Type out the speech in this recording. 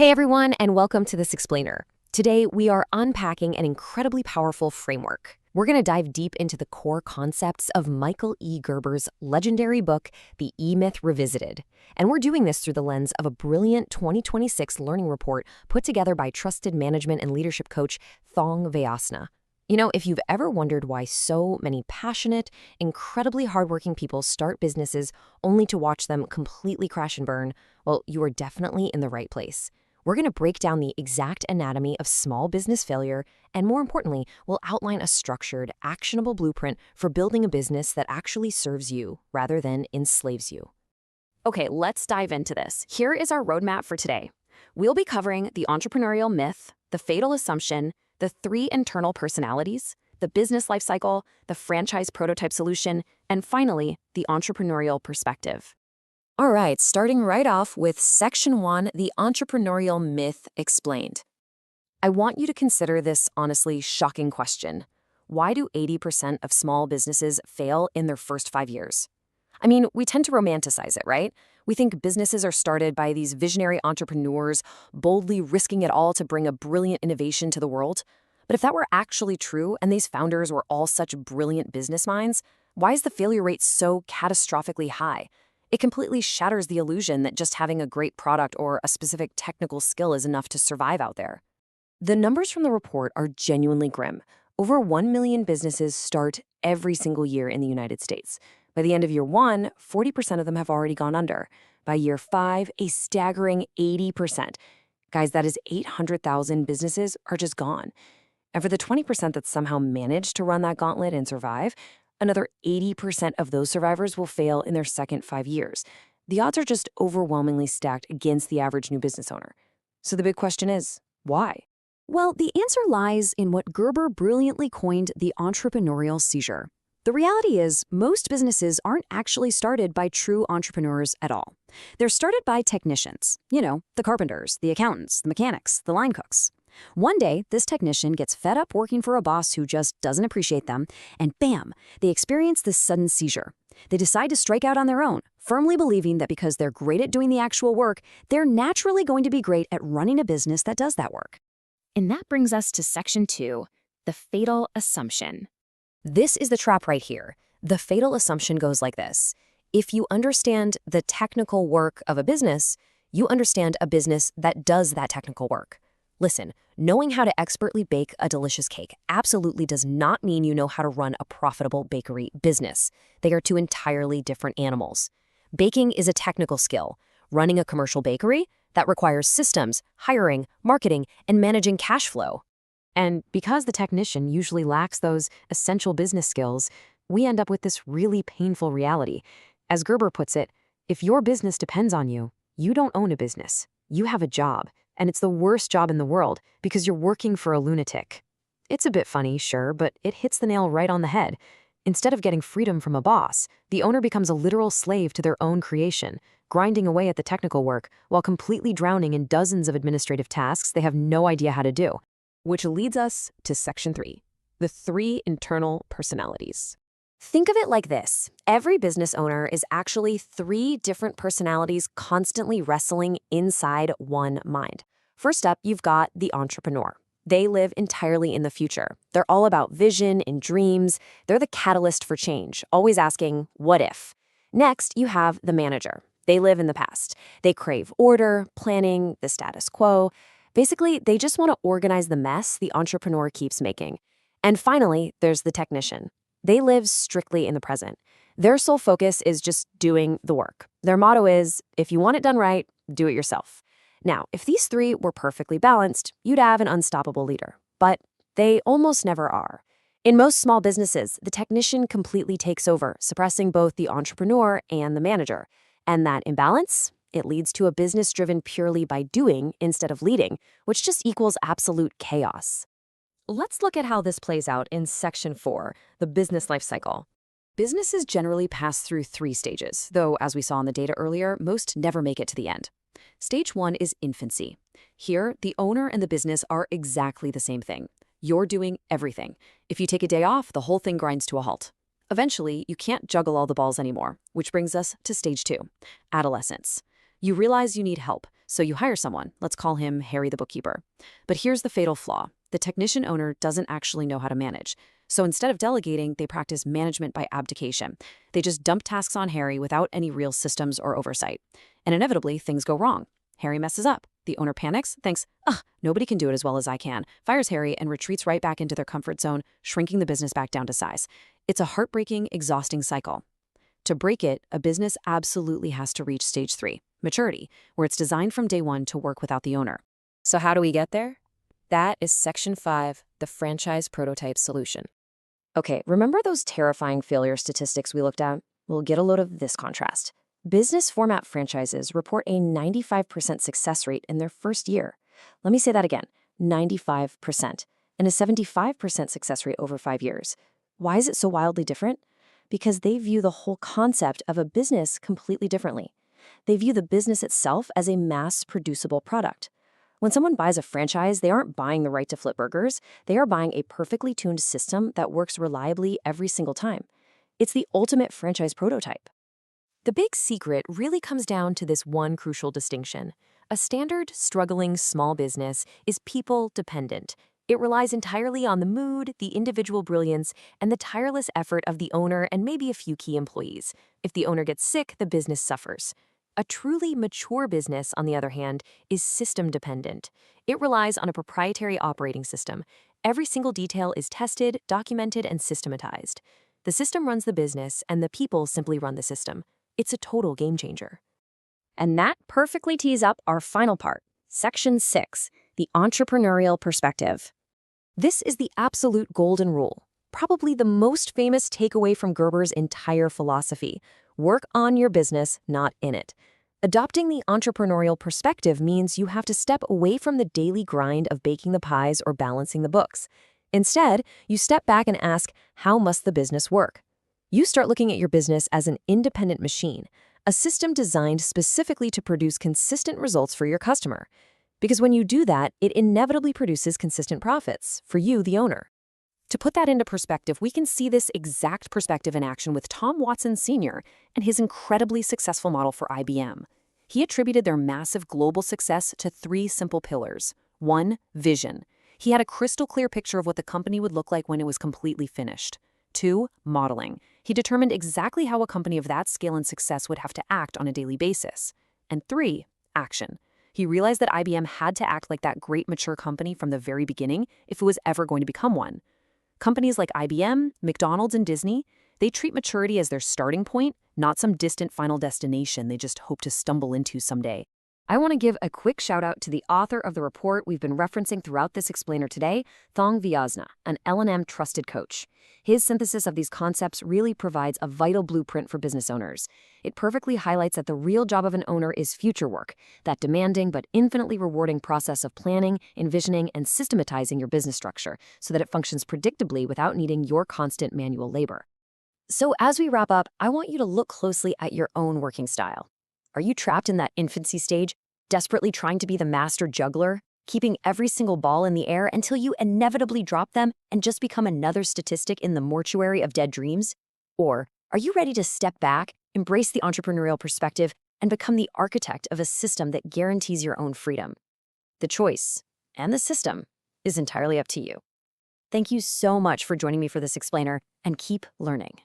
Hey everyone, and welcome to This Explainer. Today, we are unpacking an incredibly powerful framework. We're going to dive deep into the core concepts of Michael E. Gerber's legendary book, The E-Myth Revisited. And we're doing this through the lens of a brilliant 2026 learning report put together by trusted management and leadership coach Thong Veasna. You know, if you've ever wondered why so many passionate, incredibly hardworking people start businesses only to watch them completely crash and burn, well, you are definitely in the right place. We're going to break down the exact anatomy of small business failure, and more importantly, we'll outline a structured, actionable blueprint for building a business that actually serves you rather than enslaves you. Okay, let's dive into this. Here is our roadmap for today. We'll be covering the entrepreneurial myth, the fatal assumption, the 3 internal personalities, the business life cycle, the franchise prototype solution, and finally, the entrepreneurial perspective. All right, starting right off with Section 1, the entrepreneurial myth explained. I want you to consider this honestly shocking question. Why do 80% of small businesses fail in their first 5 years? I mean, we tend to romanticize it, right? We think businesses are started by these visionary entrepreneurs boldly risking it all to bring a brilliant innovation to the world. But if that were actually true and these founders were all such brilliant business minds, why is the failure rate so catastrophically high? It completely shatters the illusion that just having a great product or a specific technical skill is enough to survive out there. The numbers from the report are genuinely grim. Over 1 million businesses start every single year in the United States. By the end of year 1, 40% of them have already gone under. By year 5, a staggering 80%. Guys, that is 800,000 businesses are just gone. And for the 20% that somehow managed to run that gauntlet and survive, another 80% of those survivors will fail in their second 5 years. The odds are just overwhelmingly stacked against the average new business owner. So the big question is, why? Well, the answer lies in what Gerber brilliantly coined the entrepreneurial seizure. The reality is, most businesses aren't actually started by true entrepreneurs at all. They're started by technicians. The carpenters, the accountants, the mechanics, the line cooks. One day, this technician gets fed up working for a boss who just doesn't appreciate them, and bam, they experience this sudden seizure. They decide to strike out on their own, firmly believing that because they're great at doing the actual work, they're naturally going to be great at running a business that does that work. And that brings us to Section 2, the fatal assumption. This is the trap right here. The fatal assumption goes like this. If you understand the technical work of a business, you understand a business that does that technical work. Listen, knowing how to expertly bake a delicious cake absolutely does not mean you know how to run a profitable bakery business. They are two entirely different animals. Baking is a technical skill. Running a commercial bakery, that requires systems, hiring, marketing, and managing cash flow. And because the technician usually lacks those essential business skills, we end up with this really painful reality. As Gerber puts it, if your business depends on you, you don't own a business. You have a job. And it's the worst job in the world because you're working for a lunatic. It's a bit funny, sure, but it hits the nail right on the head. Instead of getting freedom from a boss, the owner becomes a literal slave to their own creation, grinding away at the technical work while completely drowning in dozens of administrative tasks they have no idea how to do. Which leads us to Section 3, the 3 internal personalities. Think of it like this. Every business owner is actually 3 different personalities constantly wrestling inside one mind. First up, you've got the entrepreneur. They live entirely in the future. They're all about vision and dreams. They're the catalyst for change, always asking, what if? Next, you have the manager. They live in the past. They crave order, planning, the status quo. Basically, they just want to organize the mess the entrepreneur keeps making. And finally, there's the technician. They live strictly in the present. Their sole focus is just doing the work. Their motto is, if you want it done right, do it yourself. Now, if these 3 were perfectly balanced, you'd have an unstoppable leader. But they almost never are. In most small businesses, the technician completely takes over, suppressing both the entrepreneur and the manager. And that imbalance, it leads to a business driven purely by doing instead of leading, which just equals absolute chaos. Let's look at how this plays out in Section 4, the business life cycle. Businesses generally pass through 3 stages, though, as we saw in the data earlier, most never make it to the end. Stage 1 is infancy. Here, the owner and the business are exactly the same thing. You're doing everything. If you take a day off, the whole thing grinds to a halt. Eventually, you can't juggle all the balls anymore, which brings us to Stage 2, adolescence. You realize you need help, So you hire someone, let's call him Harry the bookkeeper. But here's the fatal flaw. The technician owner doesn't actually know how to manage. So instead of delegating, they practice management by abdication. They just dump tasks on Harry without any real systems or oversight. And inevitably, things go wrong. Harry messes up. The owner panics, thinks, nobody can do it as well as I can, fires Harry, and retreats right back into their comfort zone, shrinking the business back down to size. It's a heartbreaking, exhausting cycle. To break it, a business absolutely has to reach stage 3, maturity, where it's designed from day 1 to work without the owner. So how do we get there? That is Section 5, the franchise prototype solution. Okay, remember those terrifying failure statistics we looked at? We'll get a load of this contrast. Business format franchises report a 95% success rate in their first year. Let me say that again, 95%, and a 75% success rate over 5 years. Why is it so wildly different? Because they view the whole concept of a business completely differently. They view the business itself as a mass-producible product. When someone buys a franchise, they aren't buying the right to flip burgers. They are buying a perfectly tuned system that works reliably every single time. It's the ultimate franchise prototype. The big secret really comes down to this one crucial distinction. A standard, struggling small business is people-dependent. It relies entirely on the mood, the individual brilliance, and the tireless effort of the owner and maybe a few key employees. If the owner gets sick, the business suffers. A truly mature business, on the other hand, is system-dependent. It relies on a proprietary operating system. Every single detail is tested, documented, and systematized. The system runs the business, and the people simply run the system. It's a total game changer. And that perfectly tees up our final part, Section 6, the entrepreneurial perspective. This is the absolute golden rule, probably the most famous takeaway from Gerber's entire philosophy. Work on your business, not in it. Adopting the entrepreneurial perspective means you have to step away from the daily grind of baking the pies or balancing the books. Instead, you step back and ask, how must the business work? You start looking at your business as an independent machine, a system designed specifically to produce consistent results for your customer. Because when you do that, it inevitably produces consistent profits for you, the owner. To put that into perspective, we can see this exact perspective in action with Tom Watson Sr. and his incredibly successful model for IBM. He attributed their massive global success to 3 simple pillars. 1, vision. He had a crystal clear picture of what the company would look like when it was completely finished. 2, modeling. He determined exactly how a company of that scale and success would have to act on a daily basis. And 3, action. He realized that IBM had to act like that great mature company from the very beginning if it was ever going to become one. Companies like IBM, McDonald's, and Disney, they treat maturity as their starting point, not some distant final destination they just hope to stumble into someday. I want to give a quick shout out to the author of the report we've been referencing throughout this explainer today, Thong Veasna, an L&M trusted coach. His synthesis of these concepts really provides a vital blueprint for business owners. It perfectly highlights that the real job of an owner is future work, that demanding but infinitely rewarding process of planning, envisioning, and systematizing your business structure so that it functions predictably without needing your constant manual labor. So as we wrap up, I want you to look closely at your own working style. Are you trapped in that infancy stage, desperately trying to be the master juggler, keeping every single ball in the air until you inevitably drop them and just become another statistic in the mortuary of dead dreams? Or are you ready to step back, embrace the entrepreneurial perspective, and become the architect of a system that guarantees your own freedom? The choice, and the system, is entirely up to you. Thank you so much for joining me for this explainer, and keep learning.